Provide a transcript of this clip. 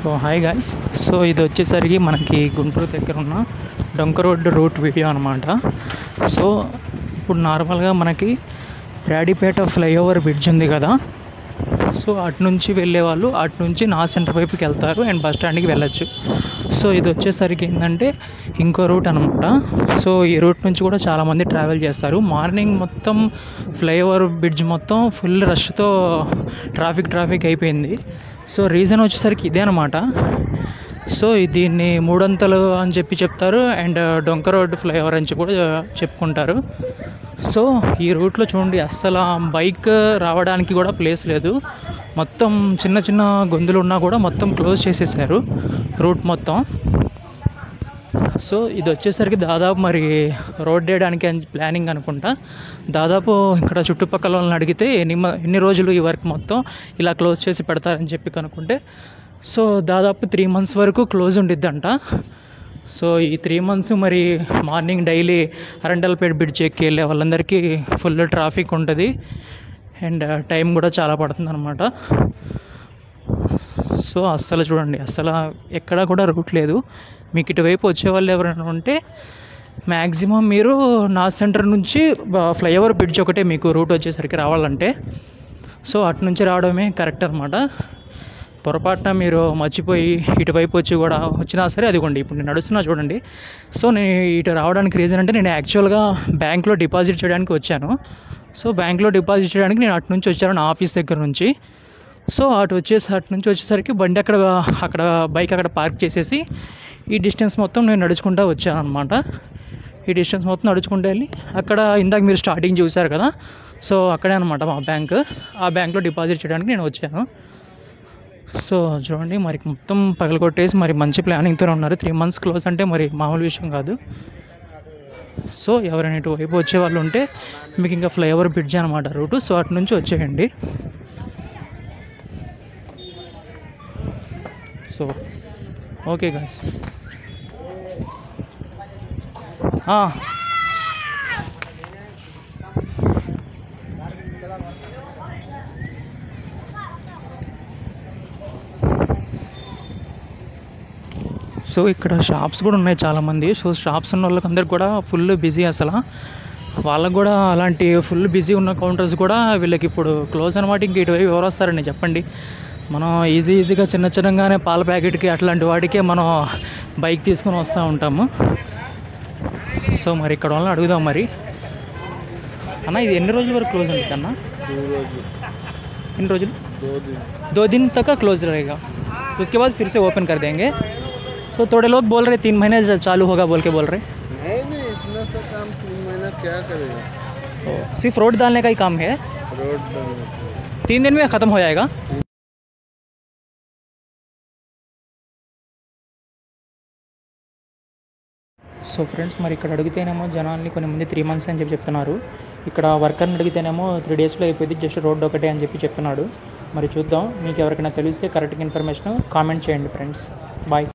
So hi guys. So ఇది వచ్చేసరికి మనకి గుంటూరు దగ్గర ఉన్న డొంక రోడ్డు రూట్ వీడియో అనమాట. సో ఇప్పుడు నార్మల్గా మనకి రాడిపేట ఫ్లైఓవర్ బ్రిడ్జ్ ఉంది కదా, సో అటు నుంచి వెళ్ళే వాళ్ళు అటు నుంచి నా సెంటర్ వైపుకి వెళ్తారు అండ్ బస్ స్టాండ్కి వెళ్ళచ్చు. సో ఇది వచ్చేసరికి ఏంటంటే ఇంకో రూట్ అనమాట. సో ఈ రూట్ నుంచి కూడా చాలామంది ట్రావెల్ చేస్తారు. మార్నింగ్ మొత్తం ఫ్లైఓవర్ బ్రిడ్జ్ మొత్తం ఫుల్ రష్తో ట్రాఫిక్ అయిపోయింది. సో రీజన్ వచ్చేసరికి ఇదే అనమాట. సో దీన్ని మూడంతలు అని చెప్పి చెప్తారు అండ్ డొంక రోడ్డు ఫ్లైఓవర్ అని చెప్పి కూడా చెప్పుకుంటారు. సో ఈ రూట్లో చూడండి, అస్సలు బైక్ రావడానికి కూడా ప్లేస్ లేదు. మొత్తం చిన్న చిన్న గొంతులు ఉన్నా కూడా మొత్తం క్లోజ్ చేసేసారు రూట్ మొత్తం. సో ఇది వచ్చేసరికి దాదాపు మరి రోడ్ వేయడానికి ప్లానింగ్ అనుకుంటా. దాదాపు ఇక్కడ చుట్టుపక్కల వాళ్ళని అడిగితే ఎన్ని రోజులు ఈ వర్క్ మొత్తం ఇలా క్లోజ్ చేసి పెడతారని చెప్పి కనుక్కుంటే, సో దాదాపు 3 months వరకు క్లోజ్ ఉండిద్దంట. సో ఈ 3 months మరి మార్నింగ్ డైలీ అరండల్పేట బ్రిడ్జ్ ఎక్కి వెళ్ళే వాళ్ళందరికీ ఫుల్ ట్రాఫిక్ ఉంటుంది అండ్ టైం కూడా చాలా పడుతుంది అనమాట. సో అస్సలు చూడండి, అస్సలు ఎక్కడా కూడా రూట్ లేదు. మీకు ఇటువైపు వచ్చేవాళ్ళు ఎవరైనా ఉంటే మ్యాక్సిమం మీరు నా సెంటర్ నుంచి ఫ్లైఓవర్ బ్రిడ్జ్ ఒకటే మీకు రూట్ వచ్చేసరికి రావాలంటే, సో అటు నుంచి రావడమే కరెక్ట్ అనమాట. పొరపాటున మీరు మర్చిపోయి ఇటువైపు వచ్చి కూడా వచ్చినా సరే, అదిగోండి ఇప్పుడు నేను నడుస్తున్నా చూడండి. సో నేను ఇటు రావడానికి రీజన్ అంటే, నేను యాక్చువల్గా బ్యాంక్లో డిపాజిట్ చేయడానికి వచ్చాను. సో బ్యాంక్లో డిపాజిట్ చేయడానికి నేను అటు నుంచి వచ్చాను నా ఆఫీస్ దగ్గర నుంచి. సో అటు నుంచి వచ్చేసరికి బండి అక్కడ బైక్ అక్కడ పార్క్ చేసేసి ఈ డిస్టెన్స్ మొత్తం నేను నడుచుకుంటూ వచ్చాను అనమాట. ఈ డిస్టెన్స్ మొత్తం నడుచుకుంటూ వెళ్ళి అక్కడ ఇందాక మీరు స్టార్టింగ్ చూశారు కదా, సో అక్కడే అనమాట మా బ్యాంక్. ఆ బ్యాంక్లో డిపాజిట్ చేయడానికి నేను వచ్చాను. సో చూడండి, మరి మొత్తం పగలగొట్టేసి మరి మంచి ప్లానింగ్తో ఉన్నారు. 3 months క్లోజ్ అంటే మరి మామూలు విషయం కాదు. సో ఎవరైనా ఇటువైపు వచ్చే వాళ్ళు ఉంటే మీకు ఇంకా ఫ్లైఓవర్ బ్రిడ్జ్ అనమాట రూటు. సో అటు నుంచి వచ్చేయండి. So okay guys. సో ఇక్కడ షాప్స్ కూడా ఉన్నాయి చాలామంది. సో షాప్స్ ఉన్న వాళ్ళకి అందరికి కూడా ఫుల్ బిజీ. అసలు వాళ్ళకు కూడా అలాంటి ఫుల్ బిజీ ఉన్న కౌంటర్స్ కూడా వీళ్ళకి ఇప్పుడు క్లోజ్ అనమాట. ఇంక ఇటువైపు ఎవరు వస్తారండి చెప్పండి? మనం ఈజీగా చిన్నగానే పాల ప్యాకెట్కి అట్లాంటి వాటికే మనం బైక్ తీసుకొని వస్తూ ఉంటాము. సో మరి ఇక్కడ వాళ్ళని అడుగుదాం మరి. అన్న, ఇది ఎన్ని రోజుల వరకు క్లోజ్ ఉంటుంది అన్న? ఎన్ని రోజులు? 2 दिन तक क्लोज रहेगा. उसके बाद फिर से ओपन कर देंगे. तो थोड़े लोग बोल रहे 3 महीने चालू होगा बोल के बोल रहे. नहीं, इतना सा काम 3 महीना क्या करेगा? तो सिर्फ रोड डालने का ही काम है. रोड डालने 3 दिन में ख़त्म हो जाएगा. సో ఫ్రెండ్స్, మరి ఇక్కడ అడిగితేనేమో జనాల్ని కొంతమంది 3 months అని చెప్పి చెప్తున్నారు. ఇక్కడ వర్కర్ని అడిగితేనేమో 3 daysలో అయిపోయింది, జస్ట్ రోడ్ ఒకటే అని చెప్పి చెప్తున్నాడు. మరి చూద్దాం. మీకు ఎవరికైనా తెలిస్తే కరెక్ట్గా ఇన్ఫర్మేషన్ కామెంట్ చేయండి ఫ్రెండ్స్. బాయ్.